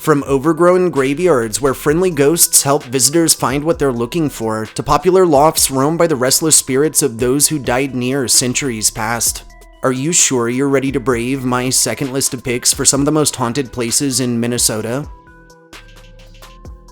From overgrown graveyards where friendly ghosts help visitors find what they're looking for, to popular lofts roamed by the restless spirits of those who died near centuries past. Are you sure you're ready to brave my second list of picks for some of the most haunted places in Minnesota?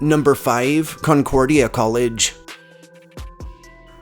Number 5. Concordia College.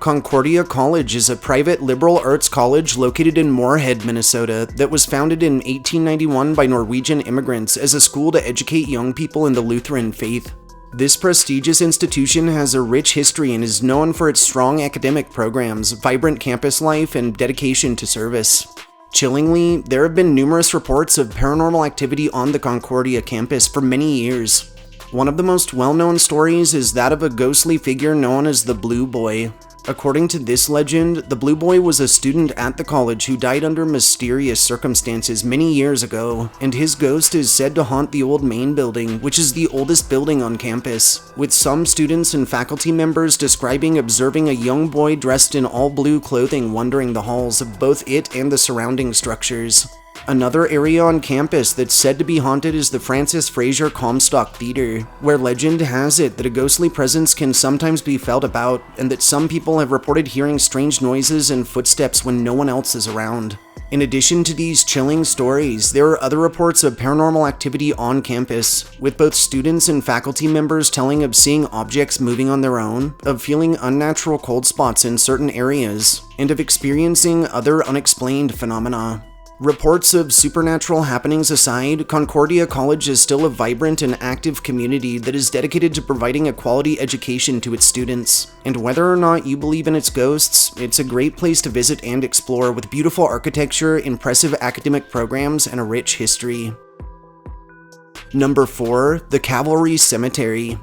Concordia College is a private liberal arts college located in Moorhead, Minnesota, that was founded in 1891 by Norwegian immigrants as a school to educate young people in the Lutheran faith. This prestigious institution has a rich history and is known for its strong academic programs, vibrant campus life, and dedication to service. Chillingly, there have been numerous reports of paranormal activity on the Concordia campus for many years. One of the most well-known stories is that of a ghostly figure known as the Blue Boy. According to this legend, the Blue Boy was a student at the college who died under mysterious circumstances many years ago, and his ghost is said to haunt the old main building, which is the oldest building on campus, with some students and faculty members describing observing a young boy dressed in all blue clothing wandering the halls of both it and the surrounding structures. Another area on campus that's said to be haunted is the Francis Fraser Comstock Theater, where legend has it that a ghostly presence can sometimes be felt about, and that some people have reported hearing strange noises and footsteps when no one else is around. In addition to these chilling stories, there are other reports of paranormal activity on campus, with both students and faculty members telling of seeing objects moving on their own, of feeling unnatural cold spots in certain areas, and of experiencing other unexplained phenomena. Reports of supernatural happenings aside, Concordia College is still a vibrant and active community that is dedicated to providing a quality education to its students. And whether or not you believe in its ghosts, it's a great place to visit and explore with beautiful architecture, impressive academic programs, and a rich history. Number 4. The Cavalry Cemetery.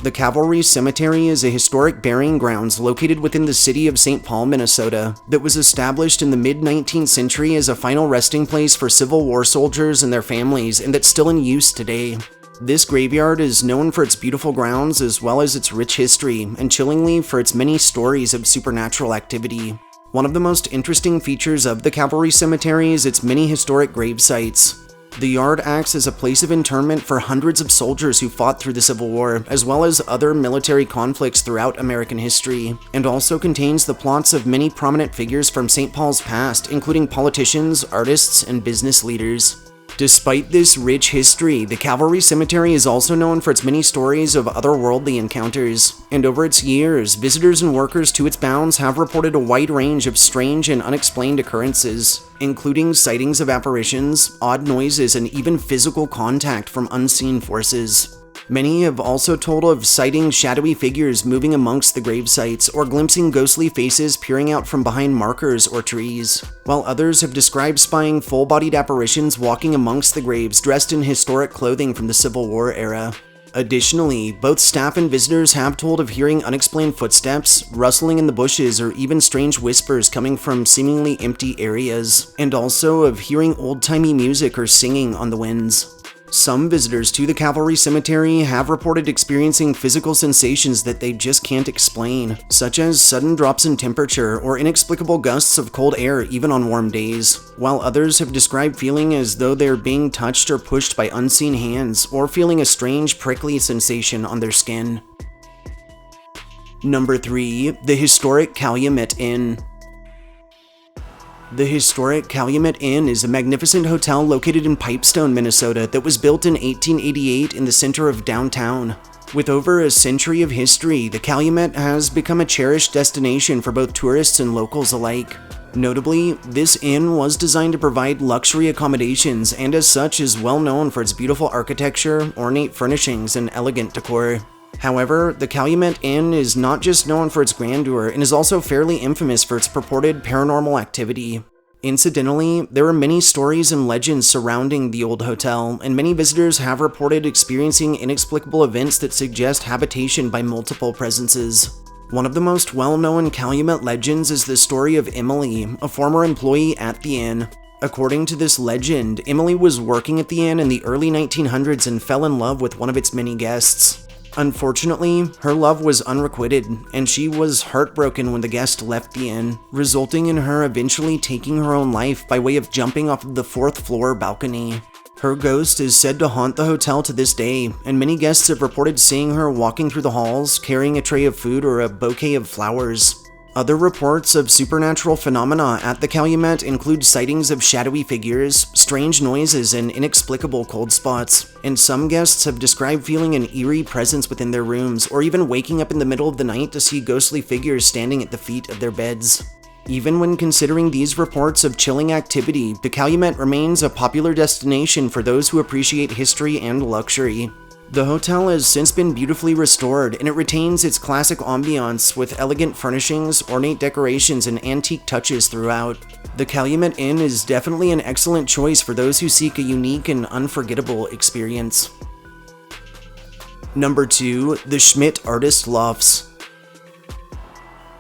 The Cavalry Cemetery is a historic burying grounds located within the city of St. Paul, Minnesota, that was established in the mid-19th century as a final resting place for Civil War soldiers and their families, and that's still in use today. This graveyard is known for its beautiful grounds as well as its rich history, and chillingly for its many stories of supernatural activity. One of the most interesting features of the Cavalry Cemetery is its many historic grave sites. The yard acts as a place of interment for hundreds of soldiers who fought through the Civil War, as well as other military conflicts throughout American history, and also contains the plots of many prominent figures from St. Paul's past, including politicians, artists, and business leaders. Despite this rich history, the Cavalry Cemetery is also known for its many stories of otherworldly encounters, and over its years, visitors and workers to its bounds have reported a wide range of strange and unexplained occurrences, including sightings of apparitions, odd noises, and even physical contact from unseen forces. Many have also told of sighting shadowy figures moving amongst the grave sites or glimpsing ghostly faces peering out from behind markers or trees, while others have described spying full-bodied apparitions walking amongst the graves dressed in historic clothing from the Civil War era. Additionally, both staff and visitors have told of hearing unexplained footsteps, rustling in the bushes, or even strange whispers coming from seemingly empty areas, and also of hearing old-timey music or singing on the winds. Some visitors to the Cavalry Cemetery have reported experiencing physical sensations that they just can't explain, such as sudden drops in temperature or inexplicable gusts of cold air even on warm days, while others have described feeling as though they're being touched or pushed by unseen hands or feeling a strange prickly sensation on their skin. Number 3. The historic Calumet Inn. The historic Calumet Inn is a magnificent hotel located in Pipestone, Minnesota that was built in 1888 in the center of downtown. With over a century of history, the Calumet has become a cherished destination for both tourists and locals alike. Notably, this inn was designed to provide luxury accommodations and as such is well known for its beautiful architecture, ornate furnishings, and elegant decor. However, the Calumet Inn is not just known for its grandeur and is also fairly infamous for its purported paranormal activity. Incidentally, there are many stories and legends surrounding the old hotel, and many visitors have reported experiencing inexplicable events that suggest habitation by multiple presences. One of the most well-known Calumet legends is the story of Emily, a former employee at the inn. According to this legend, Emily was working at the inn in the early 1900s and fell in love with one of its many guests. Unfortunately, her love was unrequited, and she was heartbroken when the guest left the inn, resulting in her eventually taking her own life by way of jumping off of the 4th floor balcony. Her ghost is said to haunt the hotel to this day, and many guests have reported seeing her walking through the halls, carrying a tray of food or a bouquet of flowers. Other reports of supernatural phenomena at the Calumet include sightings of shadowy figures, strange noises, and inexplicable cold spots, and some guests have described feeling an eerie presence within their rooms, or even waking up in the middle of the night to see ghostly figures standing at the feet of their beds. Even when considering these reports of chilling activity, the Calumet remains a popular destination for those who appreciate history and luxury. The hotel has since been beautifully restored, and it retains its classic ambiance with elegant furnishings, ornate decorations, and antique touches throughout. The Calumet Inn is definitely an excellent choice for those who seek a unique and unforgettable experience. Number 2. The Schmidt Artist Lofts.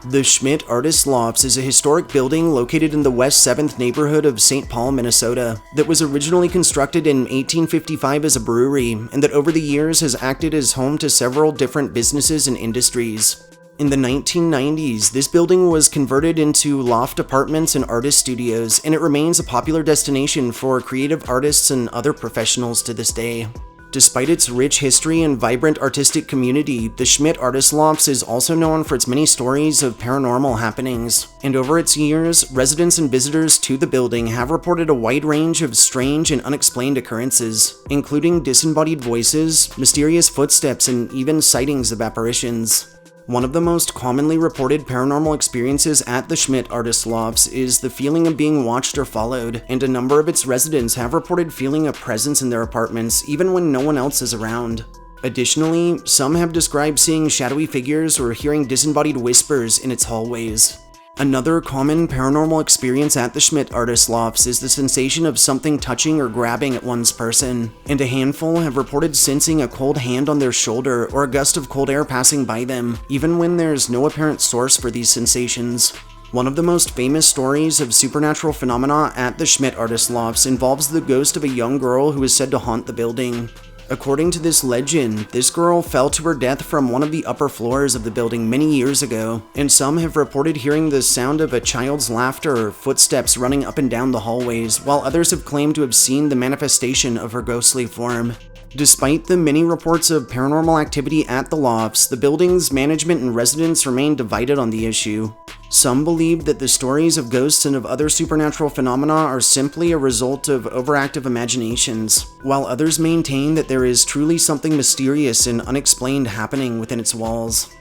The Schmidt Artist Lofts is a historic building located in the West 7th neighborhood of St. Paul, Minnesota, that was originally constructed in 1855 as a brewery, and that over the years has acted as home to several different businesses and industries. In the 1990s, this building was converted into loft apartments and artist studios, and it remains a popular destination for creative artists and other professionals to this day. Despite its rich history and vibrant artistic community, the Schmidt Artist Lofts is also known for its many stories of paranormal happenings. And over its years, residents and visitors to the building have reported a wide range of strange and unexplained occurrences, including disembodied voices, mysterious footsteps, and even sightings of apparitions. One of the most commonly reported paranormal experiences at the Schmidt Artist Lofts is the feeling of being watched or followed, and a number of its residents have reported feeling a presence in their apartments even when no one else is around. Additionally, some have described seeing shadowy figures or hearing disembodied whispers in its hallways. Another common paranormal experience at the Schmidt Artist Lofts is the sensation of something touching or grabbing at one's person, and a handful have reported sensing a cold hand on their shoulder or a gust of cold air passing by them, even when there's no apparent source for these sensations. One of the most famous stories of supernatural phenomena at the Schmidt Artist Lofts involves the ghost of a young girl who is said to haunt the building. According to this legend, this girl fell to her death from one of the upper floors of the building many years ago, and some have reported hearing the sound of a child's laughter or footsteps running up and down the hallways, while others have claimed to have seen the manifestation of her ghostly form. Despite the many reports of paranormal activity at the lofts, the building's management and residents remain divided on the issue. Some believe that the stories of ghosts and of other supernatural phenomena are simply a result of overactive imaginations, while others maintain that there is truly something mysterious and unexplained happening within its walls.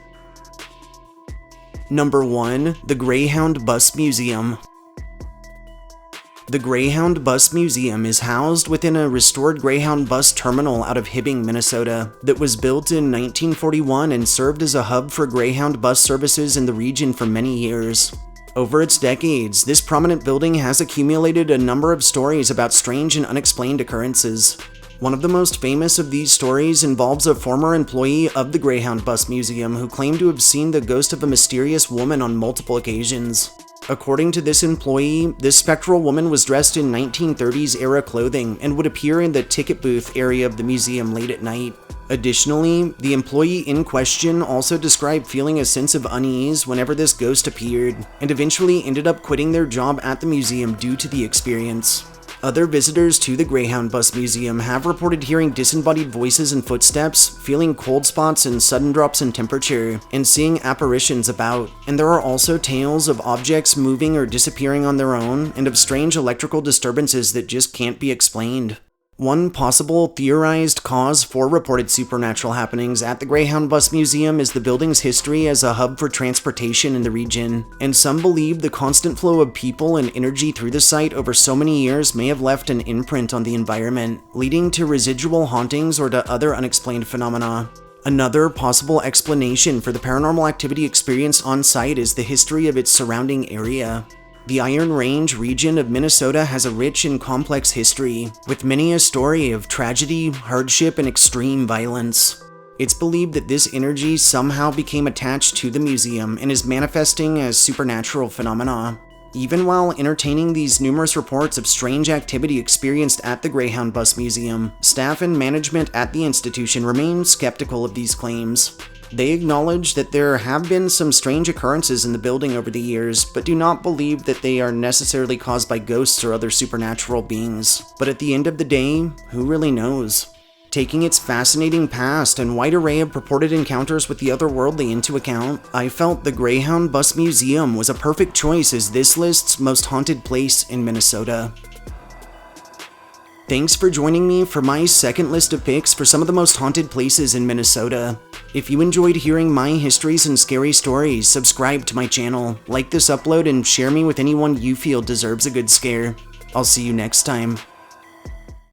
Number 1. The Greyhound Bus Museum. The Greyhound Bus Museum is housed within a restored Greyhound bus terminal out of Hibbing, Minnesota, that was built in 1941 and served as a hub for Greyhound bus services in the region for many years. Over its decades, this prominent building has accumulated a number of stories about strange and unexplained occurrences. One of the most famous of these stories involves a former employee of the Greyhound Bus Museum who claimed to have seen the ghost of a mysterious woman on multiple occasions. According to this employee, this spectral woman was dressed in 1930s era clothing and would appear in the ticket booth area of the museum late at night. Additionally, the employee in question also described feeling a sense of unease whenever this ghost appeared, and eventually ended up quitting their job at the museum due to the experience. Other visitors to the Greyhound Bus Museum have reported hearing disembodied voices and footsteps, feeling cold spots and sudden drops in temperature, and seeing apparitions about. And there are also tales of objects moving or disappearing on their own, and of strange electrical disturbances that just can't be explained. One possible theorized cause for reported supernatural happenings at the Greyhound Bus Museum is the building's history as a hub for transportation in the region, and some believe the constant flow of people and energy through the site over so many years may have left an imprint on the environment, leading to residual hauntings or to other unexplained phenomena. Another possible explanation for the paranormal activity experienced on site is the history of its surrounding area. The Iron Range region of Minnesota has a rich and complex history, with many a story of tragedy, hardship, and extreme violence. It's believed that this energy somehow became attached to the museum and is manifesting as supernatural phenomena. Even while entertaining these numerous reports of strange activity experienced at the Greyhound Bus Museum, staff and management at the institution remain skeptical of these claims. They acknowledge that there have been some strange occurrences in the building over the years, but do not believe that they are necessarily caused by ghosts or other supernatural beings. But at the end of the day, who really knows? Taking its fascinating past and wide array of purported encounters with the otherworldly into account, I felt the Greyhound Bus Museum was a perfect choice as this list's most haunted place in Minnesota. Thanks for joining me for my second list of picks for some of the most haunted places in Minnesota. If you enjoyed hearing my histories and scary stories, subscribe to my channel, like this upload, and share me with anyone you feel deserves a good scare. I'll see you next time.